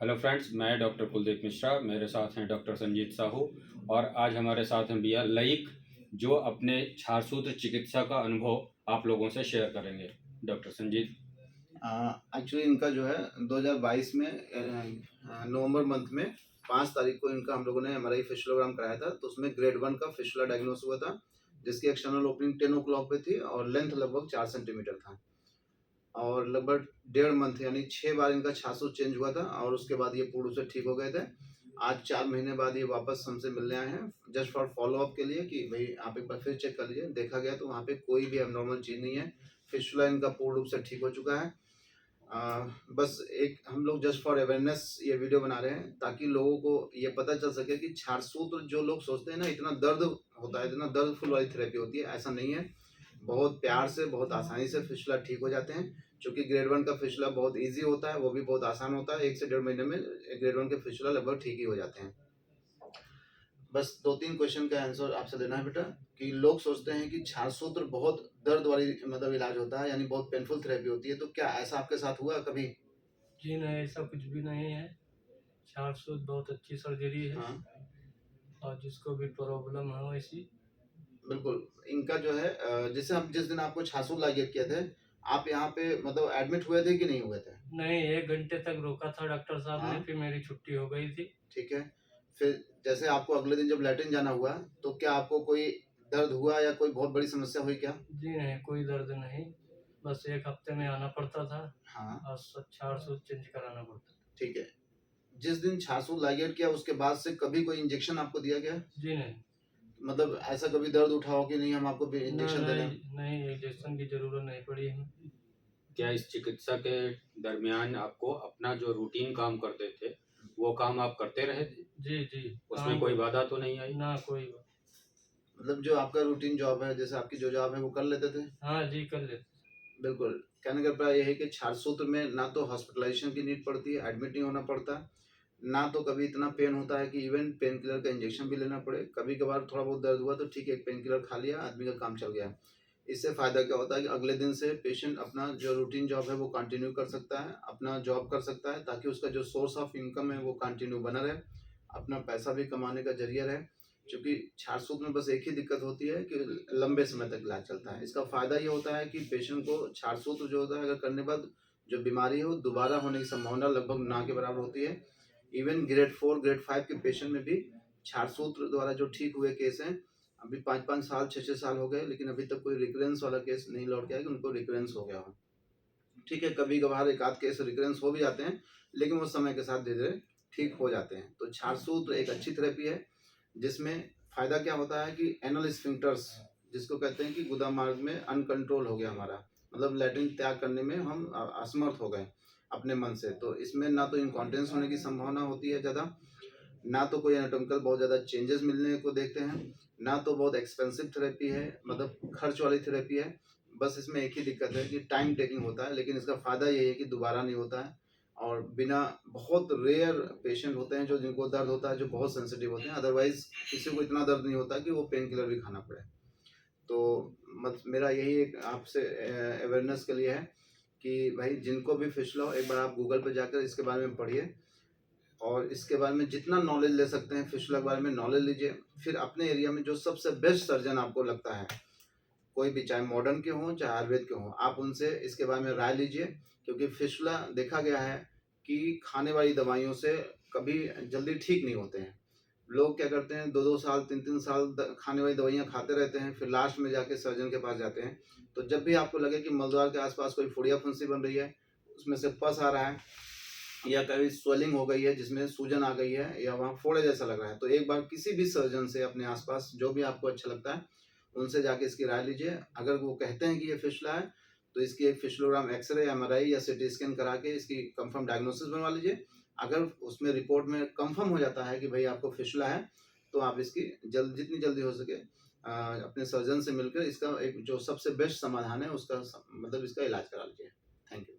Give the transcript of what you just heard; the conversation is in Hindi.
हेलो फ्रेंड्स, मैं डॉक्टर कुलदीप मिश्रा। मेरे साथ हैं डॉक्टर संजीत साहू और आज हमारे साथ हैं भैया लईक, जो अपने छारसूत्र चिकित्सा का अनुभव आप लोगों से शेयर करेंगे। डॉक्टर संजीत। एक्चुअली इनका जो है 2022 में नवंबर मंथ में 5 तारीख को इनका हम लोगों ने एमआरआई फिशुलोग्राम कराया था। तो उसमें ग्रेड 1 का फिशुला डायग्नोस हुआ था, जिसकी एक्सटर्नल ओपनिंग 10 ओ क्लॉक पे थी और लेंथ लगभग 4 सेंटीमीटर था। और लगभग 1.5 मंथ यानी 6 बार इनका छासू चेंज हुआ था और उसके बाद ये पूर्ण रूप से ठीक हो गए थे। आज 4 महीने बाद ये वापस हमसे मिलने आए हैं, जस्ट फॉर फॉलो अप के लिए कि भाई आप एक बार फिर चेक कर लीजिए। देखा गया तो वहाँ पे कोई भी एबनॉर्मल चीज़ नहीं है। फिशुला इनका पूर्ण रूप से ठीक हो चुका है। बस एक हम लोग जस्ट फॉर अवेयरनेस ये वीडियो बना रहे हैं ताकि लोगों को ये पता चल सके कि छारसूत्र जो लोग सोचते हैं ना इतना दर्द होता है, इतना दर्दफुल वाली थेरेपी होती है, ऐसा नहीं है। बहुत प्यार से, बहुत आसानी से फिशुला ठीक हो जाते हैं। क्योंकि ग्रेड 1 का फिशुला बहुत ईजी होता है, वो भी बहुत आसान होता है। 1 से 1.5 महीने में ग्रेड 1 के फिशुला लगभग ठीक ही हो जाते हैं। बस 2-3 क्वेश्चन का आंसर आपसे देना है बेटा। कि लोग सोचते हैं कि छारसूत्र बहुत दर्द वाली मतलब इलाज होता है, यानी बहुत पेनफुल थेरेपी होती है। तो क्या ऐसा आपके साथ हुआ कभी? जी नहीं, ऐसा कुछ भी नहीं है। 400 बहुत अच्छी सर्जरी है। हाँ, और जिसको भी प्रॉब्लम हो ऐसी। बिल्कुल। इनका जो है जैसे हम जिस दिन आपको छासू लागियत किए थे, आप यहाँ पे मतलब एडमिट हुए थे कि नहीं हुए थे? नहीं, 1 घंटे तक रोका था डॉक्टर साहब ने, हाँ, फिर मेरी छुट्टी हो गई थी। ठीक है। फिर जैसे आपको अगले दिन जब लैट्रिन जाना हुआ, तो क्या आपको कोई दर्द हुआ या कोई बहुत बड़ी समस्या हुई क्या? जी नहीं, कोई दर्द नहीं। बस 1 हफ्ते में आना पड़ता था हाँ, और 400 चेंज कराना पड़ता था। ठीक है। जिस दिन छासू लागियत किया उसके बाद से कभी कोई इंजेक्शन आपको दिया गया? जी नहीं। मतलब ऐसा कभी दर्द उठा हो कि नहीं हम आपको इंजेक्शन दे रहे हैं? नहीं, इंजेक्शन की जरूरत नहीं पड़ी हमें। क्या इस चिकित्सा के दरमियान आपको अपना जो रूटीन काम करते थे वो काम आप करते रहे थे? जी जी। उसमें कोई बाधा तो नहीं आई? ना कोई बात। मतलब जो आपका रूटीन जॉब है, जैसे आपकी जो जॉब है वो कर लेते थे? हाँ जी, कर लेते। बिल्कुल। कहने का अभिप्राय ये है कि छारसूत्र में ना तो हॉस्पिटलाइजेशन की नीड पड़ती है, एडमिट नहीं होना पड़ता, ना तो कभी इतना पेन होता है कि इवन पेन किलर का इंजेक्शन भी लेना पड़े। कभी कभार थोड़ा बहुत दर्द हुआ तो ठीक है, एक पेन किलर खा लिया, आदमी का काम चल गया। इससे फ़ायदा क्या होता है कि अगले दिन से पेशेंट अपना जो रूटीन जॉब है वो कंटिन्यू कर सकता है, अपना जॉब कर सकता है, ताकि उसका जो सोर्स ऑफ इनकम है वो कंटिन्यू बना रहे, अपना पैसा भी कमाने का जरिया रहे। क्योंकि छारसूत्र में बस एक ही दिक्कत होती है कि लंबे समय तक इलाज चलता है। इसका फ़ायदा ये होता है कि पेशेंट को छारसूत्र जो होता है अगर करने के बाद जो बीमारी है वो दोबारा होने की संभावना लगभग ना के बराबर होती है। इवन ग्रेड 4, ग्रेड 5 के पेशेंट में भी छारसूत्र द्वारा जो ठीक हुए केस हैं, अभी 5-5 साल, 6-6 साल हो गए, लेकिन अभी तक कोई रिकरेंस वाला केस नहीं लौट के आया कि उनको रिकरेंस हो गया हो। ठीक है, कभी-कभार एक आध केस रिकरेंस हो भी जाते हैं, लेकिन वो समय के साथ धीरे-धीरे ठीक हो जाते हैं। तो छारसूत्र एक अच्छी थेरेपी है, जिसमें फ़ायदा क्या होता है कि एनल स्फिंक्टर्स, जिसको कहते हैं कि गुदा मार्ग में अनकंट्रोल हो गया हमारा, मतलब लैट्रिन त्याग करने में हम असमर्थ हो गए अपने मन से। तो इसमें ना तो इनकॉन्टिनेंस होने की संभावना होती है ज़्यादा, ना तो कोई एनाटॉमिकल बहुत ज़्यादा चेंजेस मिलने को देखते हैं, ना तो बहुत एक्सपेंसिव थेरेपी है, मतलब खर्च वाली थेरेपी है। बस इसमें एक ही दिक्कत है कि टाइम टेकिंग होता है, लेकिन इसका फ़ायदा ये है कि दोबारा नहीं होता है। और बिना बहुत रेयर पेशेंट होते हैं जो जिनको दर्द होता है, जो बहुत सेंसिटिव होते हैं, अदरवाइज़ किसी को इतना दर्द नहीं होता कि वो पेन किलर भी खाना पड़े। तो मत मेरा यही एक आपसे अवेयरनेस के लिए है कि भाई जिनको भी फिशला हो, एक बार आप गूगल पे जाकर इसके बारे में पढ़िए और इसके बारे में जितना नॉलेज ले सकते हैं फिशला के बारे में नॉलेज लीजिए। फिर अपने एरिया में जो सबसे बेस्ट सर्जन आपको लगता है, कोई भी, चाहे मॉडर्न के हों चाहे आयुर्वेद के हों, आप उनसे इसके बारे में राय लीजिए। क्योंकि फिशला देखा गया है कि खाने वाली दवाइयों से कभी जल्दी ठीक नहीं होते हैं। लोग क्या करते हैं, 2-2 साल, 3-3 साल खाने वाली दवाइयाँ खाते रहते हैं, फिर लास्ट में जाके सर्जन के पास जाते हैं। तो जब भी आपको लगे कि मलद्वार के आसपास कोई फुड़िया फुंसी बन रही है, उसमें से पस आ रहा है, या कभी स्वेलिंग हो गई है जिसमें सूजन आ गई है, या वहाँ फोड़े जैसा लग रहा है, तो एक बार किसी भी सर्जन से अपने आसपास जो भी आपको अच्छा लगता है उनसे जाके इसकी राय लीजिए। अगर वो कहते हैं कि ये फिशला है, तो इसकी एक फिशलोग्राम एक्सरे, एमआरआई या सीटी स्कैन करा के इसकी कंफर्म डायग्नोसिस बनवा लीजिए। अगर उसमें रिपोर्ट में कंफर्म हो जाता है कि भाई आपको फिशला है, तो आप इसकी जितनी जल्दी हो सके अपने सर्जन से मिलकर इसका एक जो सबसे बेस्ट समाधान है उसका मतलब इसका इलाज करा लीजिए। Thank you.